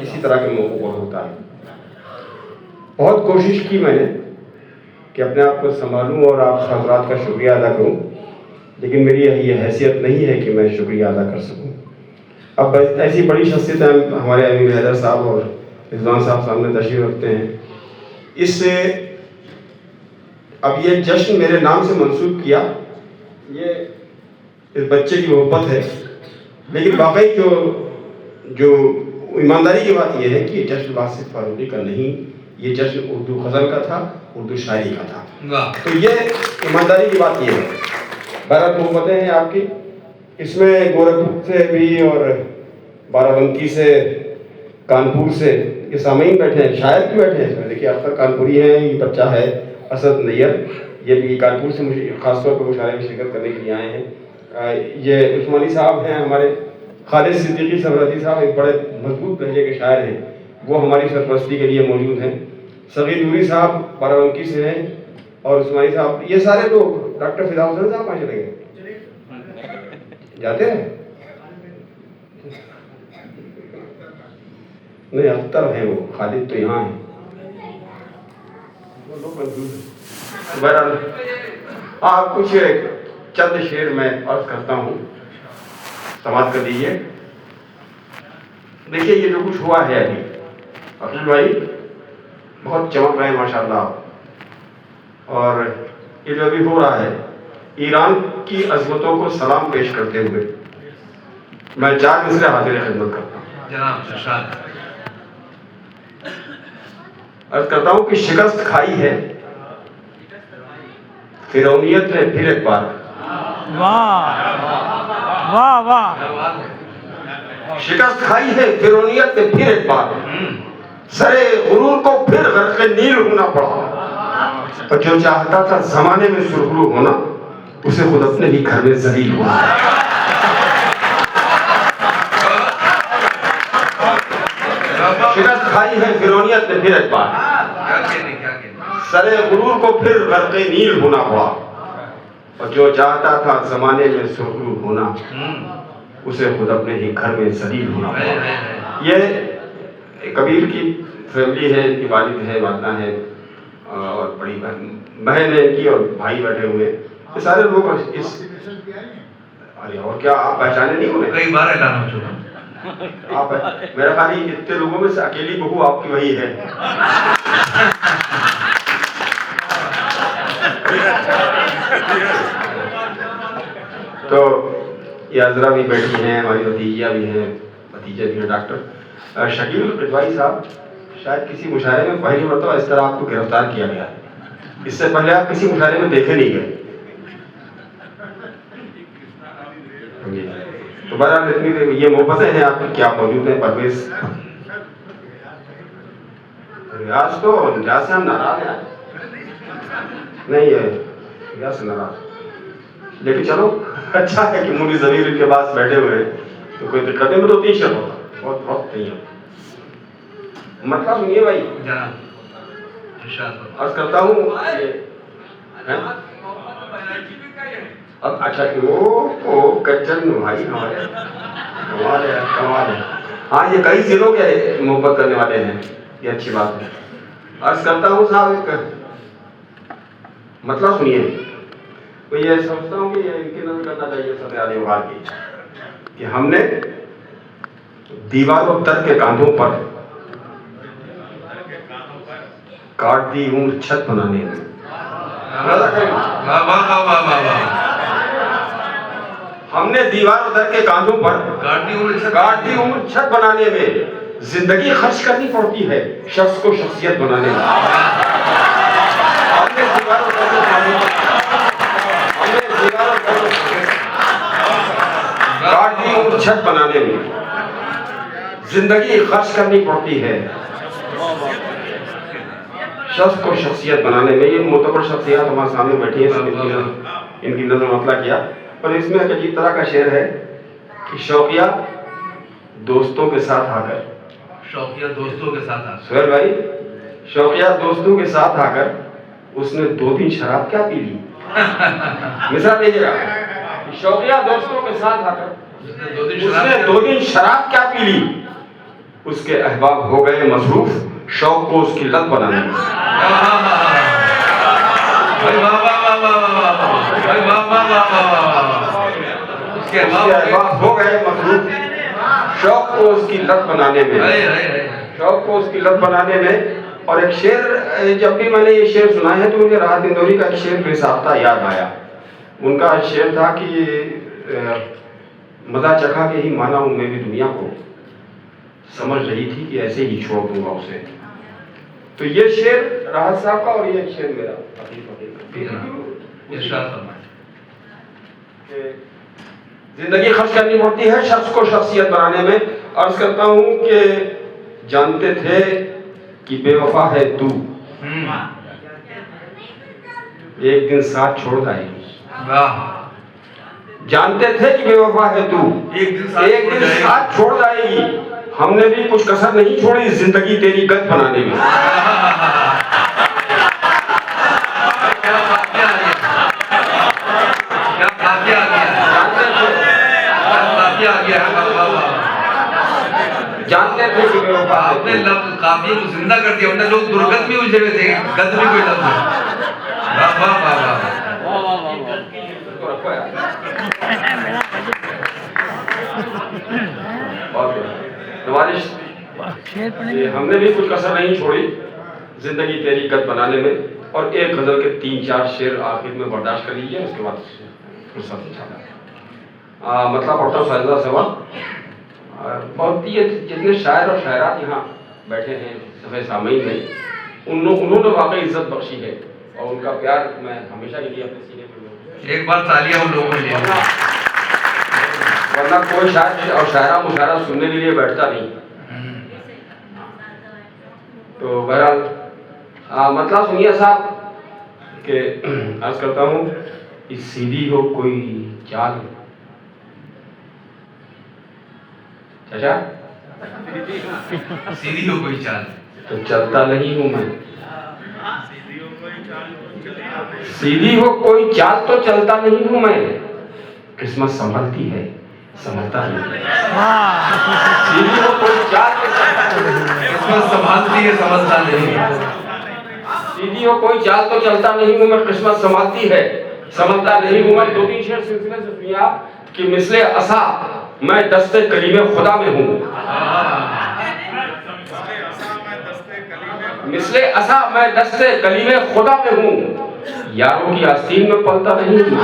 इसी तरह के मौकों पर होता है। बहुत कोशिश की मैंने कि अपने आप को संभालूं और आप हज़रात का शुक्रिया अदा करूं, लेकिन मेरी ये हैसियत नहीं है कि मैं शुक्रिया अदा कर सकूं। अब ऐसी बड़ी शख्सियतें हमारे अमीर हैदर साहब और रिजवान साहब सामने तशरीफ रखते हैं। इससे अब ये जश्न मेरे नाम से मंसूब किया, ये इस बच्चे की मोहब्बत है, लेकिन वाकई जो ईमानदारी की बात यह है कि जश्न वासिफ फारूकी का नहीं, ये जश्न उर्दू गज़ल का था, उर्दू शायरी का था। तो ये ईमानदारी की बात ये है। बहरहाल मोहब्बतें हैं आपकी, इसमें गोरखपुर से भी और बाराबंकी से, कानपुर से ये सामीन बैठे हैं, शायर भी बैठे हैं इसमें। देखिए अख्तर कानपुरी हैं, ये बच्चा है असद नैयर, ये भी कानपुर से मुझे ख़ासतौर पर मुशायरे में शिरकत करने के लिए आए हैं। ये उस्मानी साहब हैं, हमारे खालिद सिद्दीकी सरवती साहब एक बड़े मजबूत लहजे के शायर हैं, वो हमारी सरपरस्ती के लिए मौजूद हैं। सगीर नूरी साहब बाराबंकी से हैं और उस्मानी साहब, ये सारे लोग। डॉक्टर फिदा हुसैन साहब कहाँ चले गए? जाते हैं नहीं, अख्तर हैं वो, खालिद तो यहाँ हैं। बहरहाल आप कुछ चंद शेर मैं अर्ज करता हूँ, समाप्त कर दीजिए। देखिए ये जो कुछ हुआ है अभी, अखिल भाई बहुत चमक रहे हैं माशाल्लाह, और ये जो अभी हो रहा है, ईरान की अजमतों को सलाम पेश करते हुए मैं 4 मिसरे हाजिर खिदमत करता हूँ। जनाब अर्ज करता हूँ कि शिकस्त खाई है फिरौनियत ने फिर एक बार। वाह वाह वाह। शिकस्त खाई है फिरौनियत ने फिर एक बार, सरे गुरूर को फिर गर्क़े नील होना पड़ा, और जो चाहता था जमाने में सुरखरू होना, उसे खुद अपने ही घर में जलील होना। शिकस्त खाई है फिरौनियत ने फिर एक बार, सरे गुरूर को फिर गर्क़े नील होना पड़ा, और जो चाहता था जमाने में सुरखरू होना, उसे खुद अपने ही घर में जलील होना पड़ा। ये कबीर की फैमिली है, इनकी वालिद है, वालदा है, और बड़ी बहन है इनकी, और भाई बैठे हुए, ये सारे लोग इस। अरे और क्या आप पहचाने नहीं हो रहे? कई बार ऐलान हो चुका। आप मेरा खाली इतने लोगों में से अकेली बहू आपकी वही है। तो ये अजरा भी बैठी हैं, हमारी भतीजियाँ भी हैं, भतीजे भी हैं। डॉक्टर शकील रिजवाई साहब, शायद किसी मुशायरे में पहली मरतबा इस तरह आपको गिरफ्तार किया गया है, इससे पहले आप किसी मुशायरे में देखे नहीं गए। तो बहरहाल इतनी ये मोहब्बतें हैं आपकी, क्या मौजूद हैं। परवेज रियाज तो रियाज से हम नाराज हैं नहीं है, रियाज से नाराज, लेकिन चलो अच्छा है कि मुझे जमीर इनके पास बैठे हुए हैं, तो कोई दिक्कत नहीं। तो 3 शब्द होता, बहुत बहुत नहीं है। मतलब सुनिए भाई, अर्ज करता हूँ अब। अच्छा वो कच्चन भाई हमारे कमाल है, कमाल है। हाँ ये कई जिलों के मोहब्बत करने वाले हैं, ये अच्छी बात है। अर्ज करता हूँ साहब, एक मतलब सुनिए, तो ये समझता हूँ कि ये इनकी नजर करना चाहिए सब आदि वार की, कि हमने दीवारों तर के कांधों पर काट दी ऊंट छत बनाने में। हमने दीवारों दर के कांधों पर काट दी ऊंट छत बनाने में, जिंदगी खर्च करनी पड़ती है शख्स को शख्सियत बनाने में। हमने दीवारों दर के कांधों पर काट दी ऊंट छत बनाने में, जिंदगी खर्च करनी पड़ती है शख्स को शख्सियत बनाने में। ये मोतबर शख्सियत हमारे सामने बैठी है, सब इनकी नजर मतला किया। पर इसमें एक अजीब तरह का शेर है कि शौकिया दोस्तों के साथ आकर, शौकिया दोस्तों के साथ आकर, सुहेल भाई, शौकिया दोस्तों के साथ आकर उसने 2 दिन शराब क्या पी ली। मिसाल लीजिएगा, शौकिया दोस्तों के साथ आकर उसने 2 दिन शराब क्या पी ली, उसके अहबाब हो गए मसरूफ शौक को उसकी लत बनाने में। भाई वाह वाह वाह वाह वाह वाह भाई वाह वाह वाह वाह वाह उसके उसके अहबाब हो गए मसरूफ शौक को उसकी लत बनाने में, शौक को उसकी लत बनाने में। और एक शेर, जब भी मैंने ये शेर सुना है तो मुझे राहत इंदौरी का एक शेर बेसाख्ता याद आया। उनका शेर था कि मजा चखा के ही माना हूं मैं भी दुनिया को, समझ रही थी कि ऐसे ही छोड़ दूंगा उसे। तो ये शेर राहत साहब का और ये शेर मेरा जिंदगी खर्च करनी पड़ती है शख्स को शख्सियत बनाने में। अर्ज करता हूं कि जानते थे कि बेवफा है तू, एक दिन साथ छोड़ जाएगी। जानते थे कि बेवफा है तू, एक दिन साथ छोड़ जाएगी। हमने भी कुछ कसर नहीं छोड़ी जिंदगी तेरी गत बनाने में। जानते थे कि बेवफा आपने लफ्ज काफिए को जिंदा कर दिया, वरना लोग दुर्गत में उलझे हुए थे, गद में कोई लफ्ज है। वाह वाह वाह वाह हमने भी कुछ कसर नहीं छोड़ी जिंदगी तेरी गत बनाने में। और एक गजल के 3-4 शेर आखिर में बर्दाश्त कर लीजिए, उसके बाद फुर्सत इंशाल्लाह। मतलब पढ़ता हूँ साहिदा सवाल। बहुत ही जितने शायर और शायरात यहाँ बैठे हैं सफ़े सामईन में, उन्होंने वाकई इज्जत बख्शी है और उनका प्यार मैं हमेशा के लिए अपने सीने में। एक बार तालियां हम लोगों ने, वरना कोई शायर और शायरा मुशायरा सुनने के लिए बैठता नहीं। तो बहरहाल मतलब सुनिए साहब कि अर्ज करता हूँ, इस सीधी हो कोई चाल, अच्छा सीधी हो कोई चाल तो चलता नहीं हूँ मैं। सीधी हो कोई चाल तो चलता नहीं हूँ मैं, किस्मत संभलती है समझता नहीं। सीधी हो कोई चाल तो किस्मत संभालती है समझता नहीं। सीधी हो कोई चाल तो चलता नहीं हूँ मैं, किस्मत संभालती है समझता नहीं हूँ मैं। 2-3 शेर सिलसिले से सुनिए आप कि मिसले असा मैं दस्ते कलीमे खुदा में हूँ। मिसले असा मैं दस्ते कलीमे खुदा में हूँ, यारों की आस्तीन में पलता नहीं हूँ।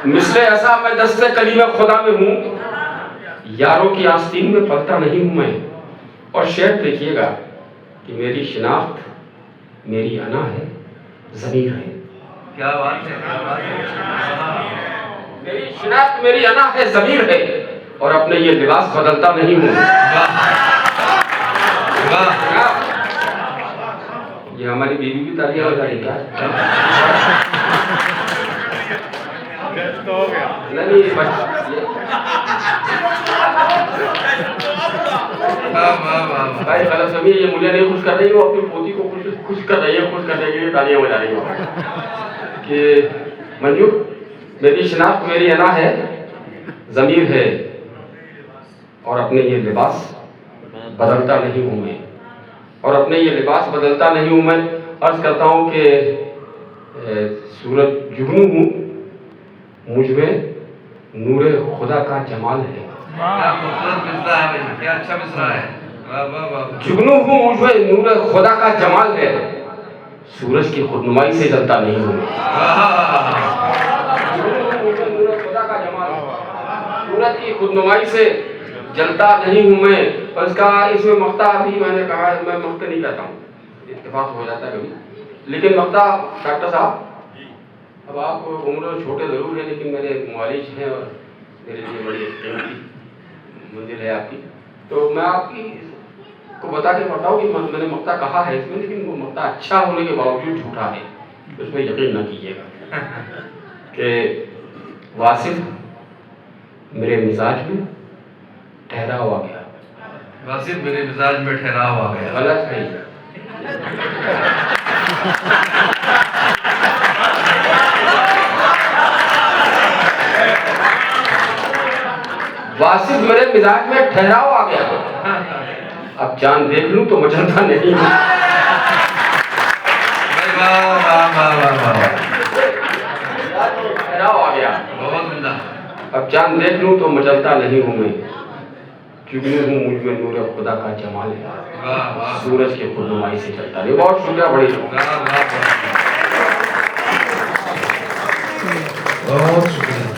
मिसले ऐसा मैं दस्ते कलीमे खुदा में हूँ, यारों की आस्तीन में पलता नहीं हूँ मैं। और शेर देखिएगा कि मेरी शिनाख्त मेरी अना है ज़मीर है। क्या बात है, क्या बात है। मेरी शिनाख्त मेरी अना है ज़मीर है और अपने ये लिबास बदलता नहीं हूँ। ये हमारी बीवी भी तालियां बजा रही है। नहीं भाई गलतफहमी, ये मुझे नहीं खुश कर रही, वो अपनी पोती को खुश कर रही है, खुश करने के लिए तालियां बजा रही है कि मंजू मेरी शिनाख्त मेरी अना है ज़मीर है और अपने ये लिबास बदलता नहीं हूँ मैं। और अपने ये लिबास बदलता नहीं हूँ मैं। अर्ज करता हूँ कि सूरज जुगनू हूँ, मुझ में नूरे खुदा का जमाल है। क्या खूबसूरत मिसरा है भाई, क्या अच्छा मिसरा है। वाह वाह वाह। जुगनू हूँ मुझ में नूरे खुदा का जमाल है, सूरज की खुदनुमाई से जलता नहीं हूँ। खुदा का जमाल, सूरज की खुदनुमाई से जलता नहीं हूँ मैं। और इसका इसमें मक्ता भी मैंने कहा, मैं मक्ता नहीं कहता हूँ, इत्तेफाक हो जाता है कभी, लेकिन मक्ता डॉक्टर साहब अब आप उम्र छोटे ज़रूर हैं लेकिन मेरे मुआलिज हैं और मेरे लिए बड़ी कीमती मंजिल है आपकी। तो मैं आपकी को बता के बताऊँ कि मैंने मक्ता कहा है इसमें, लेकिन वो मक्ता अच्छा होने के बावजूद झूठा है, उसमें यकीन न कीजिएगा। कि वासिफ मेरे मिजाज में ठहराव आ गया। वासिफ मेरे मिजाज में ठहराव आ गया। गलत नहीं, वासिफ मेरे मिजाज में ठहराव आ गया। अब चांद देख लूं तो मचलता नहीं। वाह वाह वाह वाह वाह, ठहराव आ गया। बहुत उम्दा। अब चांद देख लूं तो मचलता नहीं हूं मैं, जुगनू हूँ मुझ में नूर खुदा का जमाल है, वाह वाह सूरज के खुदनुमाई से चलता नहीं। बहुत शुक्रिया, बड़ी वाह वाह, बहुत शुक्रिया।